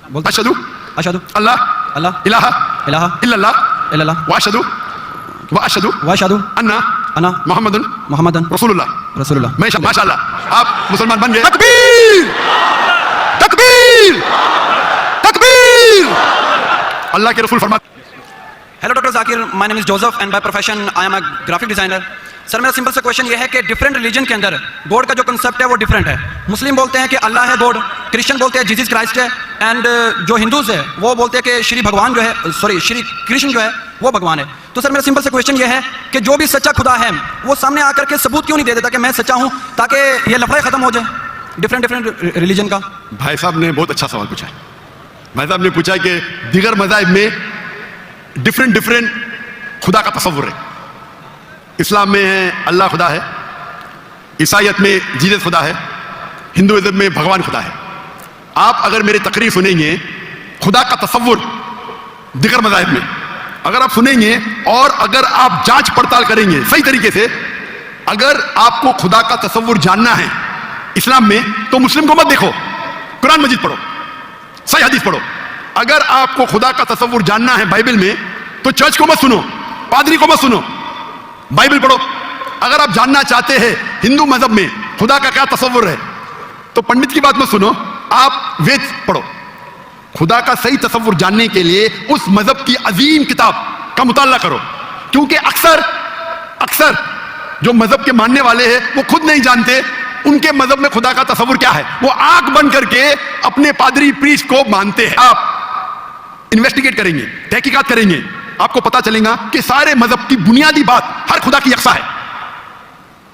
اشہدو اشہدو اللہ اللہ الہ الہ الا اللہ الا اللہ واشہدو واشہدو انا انا محمد محمد رسول اللہ. رسول اللہ. ماشاء اللہ آپ مسلمان بن گئے. تکبیر تکبیر تکبیر. اللہ کے رسول فرماتے. Hello doctor Zakir, my name is Joseph and by profession I am a graphic designer. Sir میرا سمپل سا کویشچن یہ ہے کہ ڈفرینٹ ریلیجن کے اندر گاڈ کا جو کنسیپٹ ہے وہ ڈفرینٹ ہے. مسلم بولتے ہیں کہ اللہ ہے گاڈ, کرسچن بولتے ہیں جیزس کرائسٹ ہے, اینڈ جو ہندوز ہے وہ بولتے ہیں کہ شری بھگوان جو ہے, سوری شری کرشن جو ہے وہ بھگوان ہے. تو سر میرا سمپل سا کویشچن یہ ہے کہ جو بھی سچا خدا ہے وہ سامنے آ کر کے ثبوت کیوں نہیں دے دیتا کہ میں سچا ہوں, تاکہ یہ لفڑے ختم ہو جائے ڈفرینٹ ریلیجن کا. بھائی صاحب نے بہت اچھا سوال پوچھا ہے. بھائی صاحب نے پوچھا کہ دیگر مذاہب میں ڈفرینٹ خدا کا تصور ہے. اسلام میں ہے اللہ خدا ہے, عیسائیت میں جیزس خدا ہے, ہندوازم میں بھگوان خدا ہے. آپ اگر میری تقریر سنیں گے خدا کا تصور دیگر مذاہب میں اگر آپ سنیں گے اور اگر آپ جانچ پڑتال کریں گے صحیح طریقے سے, اگر آپ کو خدا کا تصور جاننا ہے اسلام میں تو مسلم کو مت دیکھو, قرآن مجید پڑھو, صحیح حدیث پڑھو. اگر آپ کو خدا کا تصور جاننا ہے بائبل میں تو چرچ کو مت سنو, پادری کو مت سنو, بائبل پڑھو. اگر آپ جاننا چاہتے ہیں ہندو مذہب میں خدا کا کیا تصور ہے تو پنڈت کی بات مت سنو, آپ وید پڑھو. خدا کا صحیح تصور جاننے کے لیے اس مذہب کی عظیم کتاب کا مطالعہ کرو, کیونکہ اکثر جو مذہب کے ماننے والے ہیں وہ خود نہیں جانتے ان کے مذہب میں خدا کا تصور کیا ہے. وہ آنکھ بند کر کے اپنے پادری پریسٹ کو مانتے ہیں. آپ انویسٹیگیٹ کریں گے, تحقیقات کریں گے, آپ کو پتا چلے گا کہ سارے مذہب کی بنیادی بات ہر خدا کی یکساں ہے,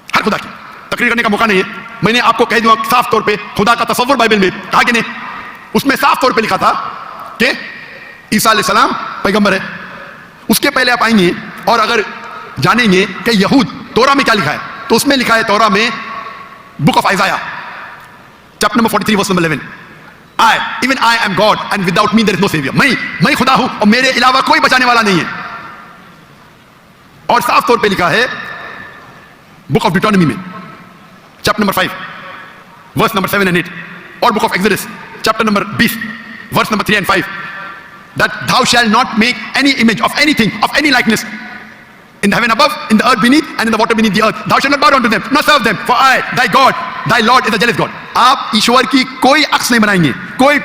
ہر خدا کی. تقریر کرنے کا موقع نہیں ہے, میں نے آپ کو کہہ دوں صاف طور پہ خدا کا تصور بائبل میں کہا کہ نہیں, اس میں صاف طور پہ لکھا تھا کہ عیسیٰ علیہ السلام پیغمبر ہے. اس کے پہلے آپ آئیں گے اور اگر جانیں گے کہ یہود تورا میں کیا لکھا ہے تو اس میں لکھا ہے تورا میں book of Isaiah chapter number 43 verse number 11, even I am God and without me there is no savior. میں خدا ہوں اور میرے علاوہ کوئی بچانے والا نہیں ہے. اور صاف طور پہ لکھا ہے بک آف ڈیٹرونومی میں chapter number 5 verse number 7 and 8, اور book of Exodus chapter number 20 verse number 3 and 5 that thou shalt not make any image of anything of any likeness in the heaven above, in the earth beneath, and in the water beneath the earth. Thou shalt not bow down to them, nor serve them, for I, thy God, thy Lord is a jealous God. آپ ایشور کی کوئی عکس نہیں بنائیں گے, کوئی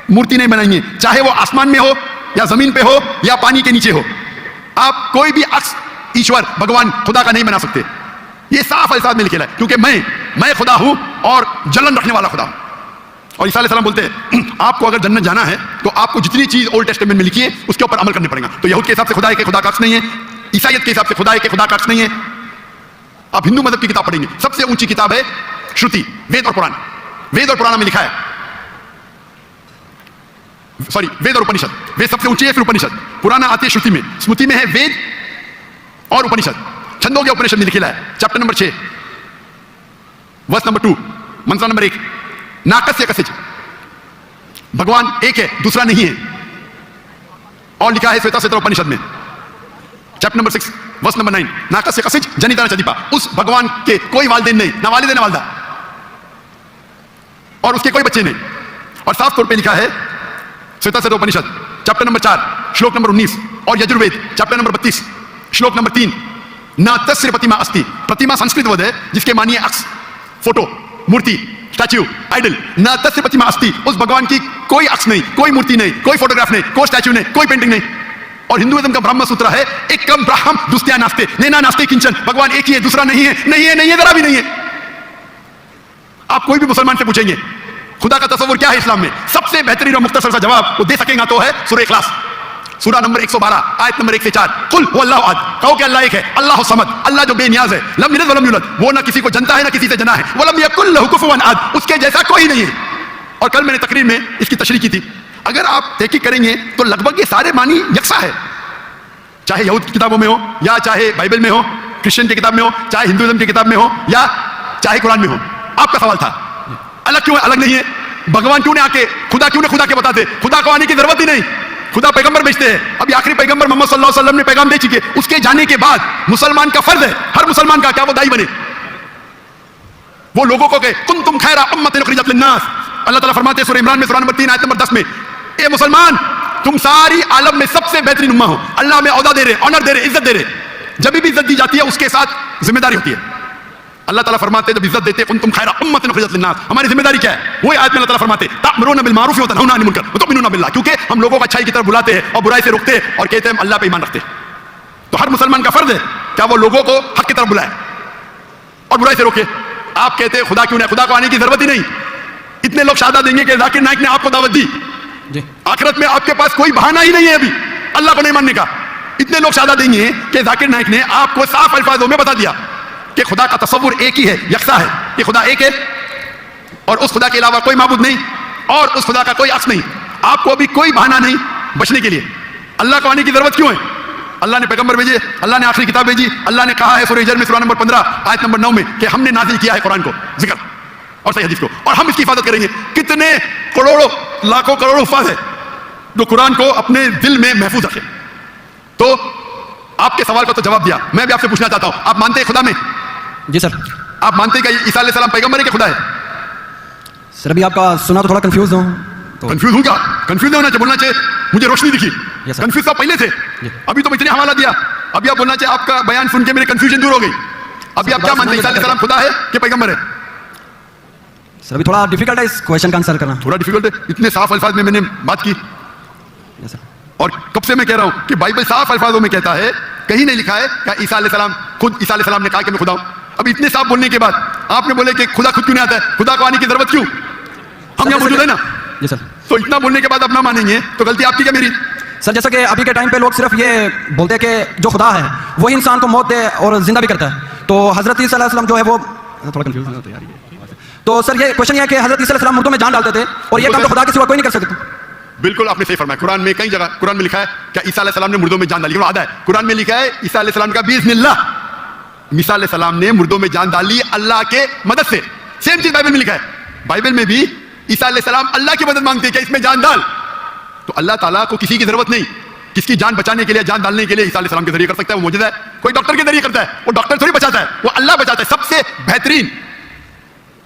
مورتی نہیں بنائیں گے, چاہے وہ آسمان میں ہو یا زمین پہ ہو یا پانی کے نیچے ہو. آپ کوئی بھی عکس ایشور بھگوان خدا کا نہیں بنا سکتے. یہ صاف الفاظ میں لکھا ہے, کیونکہ میں خدا ہوں اور جلن رکھنے والا خدا ہوں. اور عیسیٰ علیہ السلام بولتے ہیں آپ کو اگر جنت جانا ہے تو آپ کو جتنی چیز اولڈ ٹیسٹمنٹ میں لکھی ہے اس کے اوپر عمل کرنے پڑے گا. تو یہود کے حساب سے خدا ہے کہ خدا کا عکس نہیں ہے, عیسائیت کے حساب سے خدا ہے کہ خدا کا عکس نہیں ہے. آپ ہندو مذہب کی کتاب پڑھیں گے, سب سے اونچی کتاب ہے شروتی, وید اور قرآن. وید اور قرآن میں لکھا ہے, سوری وید اور اپنشد, وید سب سے اونچی ہے, پھر اپنشد, پرانا آتی ہے شروتی میں, اسمرتی میں ہے وید اور اپنشد. چھندوگیہ اپنشد میں لکھا ہے چیپٹر نمبر 6 ورس نمبر 2 منتر نمبر 1, ناکسیہ کسج, بھگوان ایک ہے دوسرا نہیں ہے. اور لکھا ہے سویتا سوتر اپنشد میں چیپٹر نمبر 6 ورس نمبر 9, ناکسیہ کسج جنیتا چدیپا, اس بھگوان کے کوئی والدین نہیں, نہ والد نہ والدہ, اور اس کے کوئی بچے نہیں. اور صاف طور پہ لکھا ہے سویتا سوتر اپنشد چیپٹر نمبر 4 شلوک نمبر 19, اور یجروید چیپٹر نمبر 32 شلوک نمبر 3, نہ تسر پرتیما استی, پرتیما سنسکرت ورڈ ہے جس کے معنی ہے عکس, فوٹو, مورتی, اسٹیچو, آئیڈل. نہ تسر پرتیما استی, اس بھگوان کی کوئی عکس نہیں, کوئی مورتی نہیں, کوئی فوٹوگراف نہیں, کوئی اسٹیچو نہیں, کوئی پینٹنگ نہیں. اور ہندوازم کا برہم سوتر ہے ایک کم براہم دوستیا ناستے, نینا ناستے کنچن, بھگوان ایک ہی ہے دوسرا نہیں ہے, نہیں ہے, نہیں ہے, ذرا بھی نہیں ہے. آپ کوئی بھی مسلمان سے پوچھیں گے خدا کا تصور کیا ہے اسلام میں, سب سے بہترین اور مختصر سا جواب وہ دے سکیں گا تو ہے سورہ اخلاص, سورہ نمبر 112 آیت نمبر 1 سے 4. قل هو اللہ احد, کہو کہ اللہ ایک ہے, اللہ الصمد, اللہ جو بے نیاز ہے, لم یلد ولم یولد, وہ نہ کسی کو جنتا ہے نہ کسی سے جنا ہے, ولم یکن لہ کفوا احد, اس کے جیسا کوئی نہیں ہے. اور کل میں نے تقریر میں اس کی تشریح کی تھی. اگر آپ تحقیق کریں گے تو لگ بھگ یہ سارے معنی یکساں ہے, چاہے یہود کی کتابوں میں ہو یا چاہے بائبل میں ہو, کرسچن کی کتاب میں ہو, چاہے ہندوازم کی کتاب میں ہو یا چاہے قرآن میں ہو. آپ کا سوال تھا الگ کیوں ہے, الگ نہیں ہے. بھگوان کیوں نے آ کے خدا کیوں نے خدا کے بتاتے, خدا کو آنے کی ضرورت ہی نہیں, خدا پیغمبر بھیجتے ہیں. ابھی آخری پیغمبر محمد صلی اللہ علیہ وسلم نے پیغام دے چکے, اس کے جانے کے بعد مسلمان کا فرض ہے, ہر مسلمان کا, کیا وہ دائی بنے, وہ لوگوں کو کہ کنتم خیر امۃ اخرجت للناس. اللہ تعالیٰ فرماتے ہیں سورہ عمران میں سورہ نمبر 3 آیت نمبر 10 میں, اے مسلمان تم ساری عالم میں سب سے بہترین امہ ہو, اللہ میں عہدہ دے رہے, آنر دے رہے, عزت دے رہے. جب بھی عزت دی جاتی ہے اس کے ساتھ ذمہ داری ہوتی ہے. اللہ تعالیٰ فرماتے ہیں جب عزت دیتے کنتم خیر امۃ اخرجت للناس, ہماری ذمہ داری کیا ہے؟ وہی آیت میں اللہ تعالیٰ فرماتے ہیں تأمرون بالمعروف وتنہون عن المنکر وتؤمنون باللہ, کیونکہ ہم لوگوں کو اچھائی کی طرف بلاتے ہیں اور برائی سے روکتے ہیں اور کہتے ہیں ہم اللہ پہ ایمان رکھتے ہیں. تو ہر مسلمان کا فرض ہے کیا وہ لوگوں کو حق کی طرف بلائے اور برائی سے روکے. آپ کہتے ہیں خدا کیوں نہیں, خدا کو آنے کی ضرورت ہی نہیں. اتنے لوگ شہادت دیں گے کہ ذاکر نائک نے آپ کو دعوت دی, آخرت میں آپ کے پاس کوئی بہانہ ہی نہیں ہے ابھی اللہ کو نہیں ماننے کا. اتنے لوگ شہادت دیں گے کہ ذاکر نائک نے آپ کو صاف الفاظوں میں بتا دیا کہ خدا کا تصور ایک ہی ہے, یکساں ہے, کہ خدا ایک ہے اور اس خدا کے علاوہ کوئی معبود نہیں اور اس خدا کا کوئی عکس نہیں. آپ کو ابھی کوئی بہانہ نہیں بچنے کے لیے. اللہ کو آنے کی ضرورت کیوں ہے؟ اللہ نے پیغمبر بھیجے, اللہ نے آخری کتاب بھیجی, اللہ نے کہا ہے سورہ ہجر میں سورہ نمبر 15 آیت نمبر 9 میں کہ ہم نے نازل کیا ہے قرآن کو, ذکر اور صحیح حدیث کو, اور ہم اس کی حفاظت کریں گے. کتنے کروڑوں لاکھوں کروڑوں حفاظ ہے جو قرآن کو اپنے دل میں محفوظ رکھے. تو آپ کے سوال کا تو جواب دیا. میں بھی آپ سے پوچھنا چاہتا ہوں, آپ مانتے ہیں خدا میں؟ جی سر. آپ مانتے ہیں کہ عیسیٰ علیہ السلام پیغمبر ہے کہ خدا ہے؟ سر ابھی آپ کا سنا تو تھوڑا کنفیوز ہوں. کنفیوز ہوں کیا؟ کنفیوز نہیں ہونا چاہیے, بولنا چاہیے مجھے روشنی دکھی. کنفیوز تو پہلے تھے, ابھی تو اتنے حوالہ دیا, ابھی آپ بولنا چاہیے آپ کا بیان سن کے میرے کنفیوژن دور ہو گئی. ابھی آپ کیا مانتے ہیں عیسیٰ علیہ السلام خدا ہے کہ پیغمبر ہے؟ سر ابھی تھوڑا ڈیفیکلٹ ہے اس کویشچن کا آنسر کرنا. تھوڑا ڈیفیکلٹ ہے, اتنے صاف الفاظ میں نے بات کی اور کب سے میں کہہ رہا ہوں کہ بائبل صاف الفاظوں میں کہتا ہے, کہیں نہیں لکھا ہے کہ عیسیٰ علیہ السلام خود عیسیٰ علیہ السلام نے کہا کہ میں خدا ہوں. ابھی اتنے صاف بولنے کے بعد آپ نے بولے کہ خدا خود کیوں نہیں آتا ہے, خدا کو آنے کی ضرورت کیوں؟ ہم یہاں موجود ہے نا. جی سر. تو اتنا بولنے کے بعد آپ نہ مانیں گے تو غلطی آپ کی کیا میری؟ سر جیسا کہ ابھی کے ٹائم پہ لوگ صرف یہ بولتے ہیں کہ جو خدا ہے وہی انسان کو موت دے اور زندہ بھی کرتا ہے. تو حضرت عیسیٰ علیہ السلام جو ہے وہ تھوڑا کنفیوز ہوتا ہے. تو سر یہ کوشچن یہ ہے کہ حضرت عیسیٰ علیہ السلام مردوں میں جان ڈالتے تھے اور یہ کام تو خدا کے سوا کوئی نہیں کر سکتا. بالکل آپ نے صحیح فرمایا. قرآن میں کئی جگہ قرآن میں لکھا ہے کہ عیسیٰ علیہ السلام نے مردوں میں جان ڈالی, آدھا ہے قرآن میں لکھا ہے عیسیٰ علیہ السلام کا باذن اللہ, عیسیٰ علیہ السلام نے مردوں میں جان ڈالی اللہ کے مدد سے. سیم چیز بائبل میں لکھا ہے. بائبل میں بھی عیسیٰ علیہ السلام اللہ کی مدد مانگتے ہیں کہ اس میں جان ڈال. تو اللہ تعالیٰ کو کسی کی ضرورت نہیں, کس کی جان بچانے کے لیے, جان ڈالنے کے لیے عیسیٰ علیہ السلام کے ذریعے کر سکتا ہے. وہ معجزہ ہے, کوئی ڈاکٹر کے ذریعے کرتا ہے, وہ ڈاکٹر تھوڑی بچاتا ہے, وہ اللہ بچاتا ہے. سب سے بہترین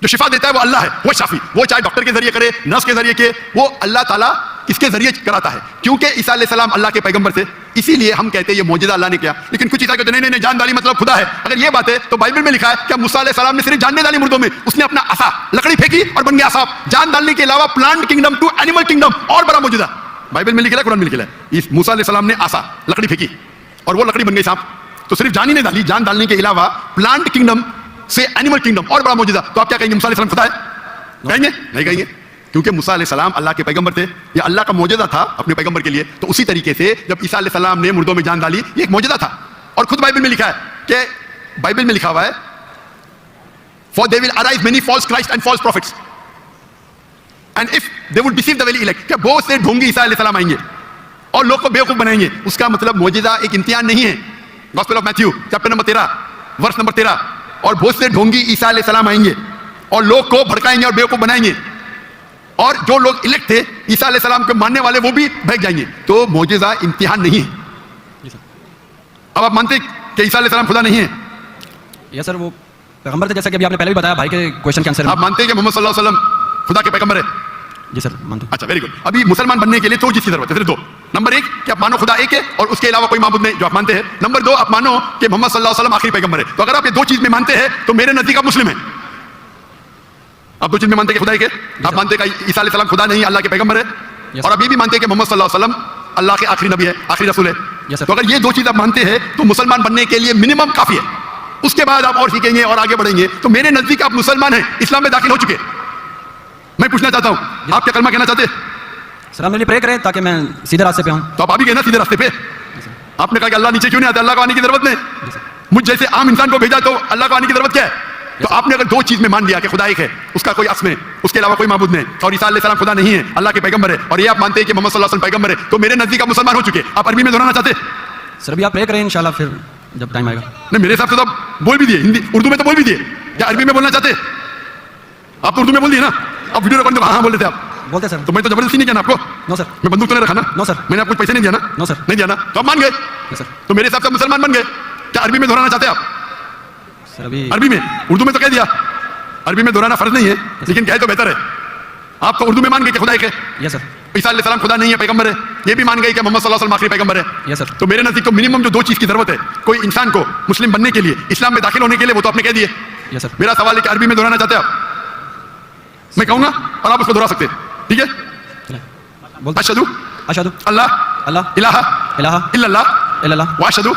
جو شفا دیتا ہے وہ اللہ ہے, وہ شافی. وہ چاہے ڈاکٹر کے ذریعے کرے, نرس کے ذریعے کے, وہ اللہ تعالیٰ اس کے ذریعے کراتا ہے, کیونکہ عیسیٰ علیہ السلام اللہ کے پیغمبر تھے. اسی لیے ہم کہتے ہیں یہ معجزہ اللہ نے کیا. لیکن کچھ عیسیٰ کہتے ہیں نہیں جان ڈالی مطلب خدا ہے. اگر یہ بات ہے تو بائبل میں لکھا ہے کہ موسیٰ علیہ السلام نے صرف جان نہیں ڈالی مردوں میں, اس نے اپنا عصا لکڑی پھینکی اور بن گیا سانپ. جان ڈالنے کے علاوہ plant kingdom to animal kingdom اور بڑا معجزہ بائبل میں لکھا ہے, قرآن میں لکھا ہے. موسیٰ علیہ السلام نے عصا لکڑی پھینکی اور وہ لکڑی بن گئی سانپ. تو صرف جان ہی نہیں ڈالی, جان ڈالنے کے علاوہ پلانٹ کنگڈم سے اینیمل کنگڈم اور بڑا معجزہ. تو آپ کیا کہیں گے موسیٰ علیہ السلام خدا ہے؟ کہیں گے نہیں کہیں گے, کیونکہ موسیٰ علیہ السلام اللہ کے پیغمبر تھے, یہ اللہ کا معجزہ تھا اپنے پیغمبر کے لیے. تو اسی طریقے سے جب عیسیٰ علیہ السلام نے مردوں میں جان ڈالی یہ ایک معجزہ تھا. اور خود بائبل میں لکھا ہے کہ بائبل میں لکھا ہوا ہے for they will arise many false Christ and false prophets and if they would deceive the very elect, کہ بہت سے ڈھونگی عیسیٰ علیہ السلام آئیں گے اور لوگ کو بیوقوف بنائیں گے. اس کا مطلب معجزہ ایک امتحان نہیں ہے. Gospel of Matthew chapter number 13 verse number 13, اور بہت سے ڈھونگی عیسیٰ علیہ السلام آئیں گے اور لوگ کو بھڑکائیں گے اور بیوقوف بنائیں گے, اور جو لوگ الیکٹ تھے عیسیٰ علیہ السلام کے ماننے والے وہ بھی بہک جائیں گے. تو معجزہ امتحان نہیں ہے. اب آپ مانتے کہ عیسیٰ علیہ السلام خدا نہیں ہے؟ یس سر, وہ پیغمبر تھے جیسا کہ ابھی آپ نے پہلے بھی بتایا بھائی کے کویشچن کے آنسر. آپ مانتے ہیں کہ محمد صلی اللہ علیہ وسلم خدا کے پیغمبر ہے؟ جی سر مانتا ہوں. اچھا ویری گڈ. ابھی مسلمان بننے کے لیے دو چیز کی ضرورت ہے, صرف دو. نمبر ایک کہ آپ مانو خدا ایک ہے اور اس کے علاوہ کوئی معبود نہیں, جو آپ مانتے ہیں. نمبر دو آپ مانو کہ محمد صلی اللہ علیہ وسلم آخری پیغمبر ہے. تو اگر آپ یہ دو چیز میں مانتے ہیں تو میرے نزدیک آپ مسلم ہیں. آپ دو چیز میں مانتے کہ خدا ایک ہے, آپ مانتے کہ عیسیٰ علیہ السلام خدا نہیں اللہ کے پیغمبر ہے, اور اب یہ بھی مانتے کہ محمد صلی اللہ علیہ وسلم اللہ کے آخری نبی ہے, آخری رسول ہے. تو اگر یہ دو چیز آپ مانتے ہیں تو مسلمان بننے کے لیے منیمم کافی ہے. اس کے بعد آپ اور سیکھیں گے اور آگے بڑھیں گے. تو میرے نزدیک آپ مسلمان ہیں, اسلام میں داخل ہو چکے. میں پوچھنا چاہتا ہوں آپ کیا کلمہ کہنا چاہتے ہیں؟ سر میرے لیے پرے کریں تاکہ میں سیدھے راستے پہ آؤں. تو آپ ابھی کہنا سیدھے راستے پہ. آپ نے کہا کہ اللہ نیچے کیوں نہیں آتا, اللہ کو آنے کی ضرورت نہیں. مجھ جیسے عام انسان کو بھیجا تو اللہ کو آنے کی ضرورت کیا ہے؟ تو آپ نے اگر دو چیز میں مان لیا کہ خدا ایک ہے, اس کا کوئی عصم ہے, اس کے علاوہ کوئی معبود نہیں, اور عیسیٰ علیہ السلام خدا نہیں ہے اللہ کے پیغمبر ہے, اور یہ آپ مانتے ہیں کہ محمد صلی اللہ علیہ وسلم پیغمبر ہے, تو میرے نزدیک آپ مسلمان ہو چکے. آپ عربی میں دہرانا چاہتے ہیں؟ سر ابھی آپ پرے کریں انشاءاللہ, پھر جب ٹائم آئے گا. نہیں میرے حساب سے تو آپ بول بھی دیے, ہندی اردو میں تو بول بھی دیے. کیا عربی میں بولنا چاہتے ہیں؟ آپ تو اردو میں بول دیے نا. آپ ویڈیو ریکارڈ ہاں بولے تھے آپ بولتے سر. تو میں تو زبردستی نہیں کیا نا آپ کو. نو سر. میں بندوق تو نہیں رکھا نا. نو سر. میں نے آپ کو پیسے نہیں دیا نا. نو سر. نہیں دیا نا, تو آپ مان گئے. سر تو میرے حساب سے مسلمان بن گئے. کیا عربی میں دہرانا چاہتے ہیں آپ؟ سر ابھی عربی میں, اردو میں تو کہہ دیا. عربی میں دہرانا فرض نہیں ہے لیکن کہے تو بہتر ہے. آپ تو اردو میں مان گئے کہ خدا ایک ہے. یس سر. عیسیٰ علیہ السلام خدا نہیں ہے، پیغمبر ہے، یہ بھی مان گئی کہ محمد صلی اللہ علیہ وسلم آخری پیغمبر ہے. Yes, sir. تو میرے نزدیک تو منیمم جو 2 چیز کی ضرورت ہے کوئی انسان کو مسلم بننے کے لیے، اسلام میں داخل ہونے کے لیے، وہ تو آپ نے کہہ دیے. Yes, sir. میرا سوال ہے کہ عربی میں دہرانا چاہتے ہیں آپ؟ میں کہوں گا اور آپ اس کو دہرا سکتے ہیں. ٹھیک ہے. بولتے اشہدو اشہدو اللہ اللہ الہ الہ الا اللہ الا اللہ واشہدو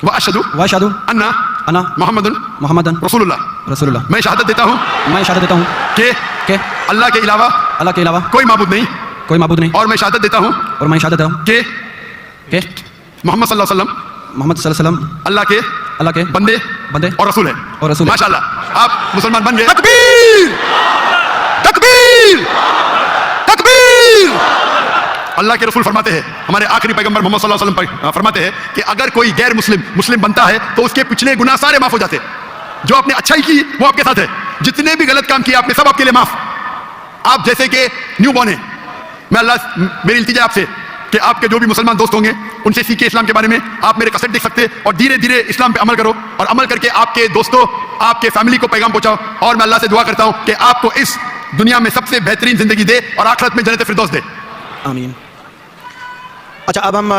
واشہدو انا انا محمد محمدن رسول اللہ. رسول اللہ. میں شہادت دیتا ہوں میں شہادت دیتا ہوں کہ اللہ کے علاوہ اللہ کے علاوہ کوئی معبود نہیں، کوئی معبود نہیں، اور میں شہادت دیتا ہوں اور میں شہادت دیتا ہوں کہ کہ محمد صلی اللہ علیہ وسلم محمد صلی اللہ علیہ وسلم اللہ کے بندے اور رسول ہے. اور رسول ہے. ماشاء اللہ آپ مسلمان بن گئے. تکبیر تکبیر تکبیر. اللہ کے رسول فرماتے ہیں، ہمارے آخری پیغمبر محمد صلی اللہ علیہ وسلم فرماتے ہیں کہ اگر کوئی غیر مسلم بنتا ہے تو اس کے پچھلے گناہ سارے معاف ہو جاتے ہیں. جو آپ نے اچھائی کی وہ آپ کے ساتھ ہے، جتنے بھی غلط کام کیے آپ نے سب آپ کے لیے معاف. آپ جیسے کہ نیو بورن ہیں. میں اللہ میری التجا آپ سے کہ آپ کے جو بھی مسلمان دوست ہوں گے ان سے سیکھیں اسلام کے بارے میں. آپ میرے کیسٹ دیکھ سکتے اور دھیرے دھیرے اسلام پہ عمل کرو، اور عمل کر کے آپ کے دوستوں، آپ کے فیملی کو پیغام پہنچاؤ. اور میں اللہ سے دعا کرتا ہوں کہ آپ کو اس دنیا میں سب سے بہترین زندگی دے اور آخرت میں جنت فردوس دے. آمین. اچھا اب ہم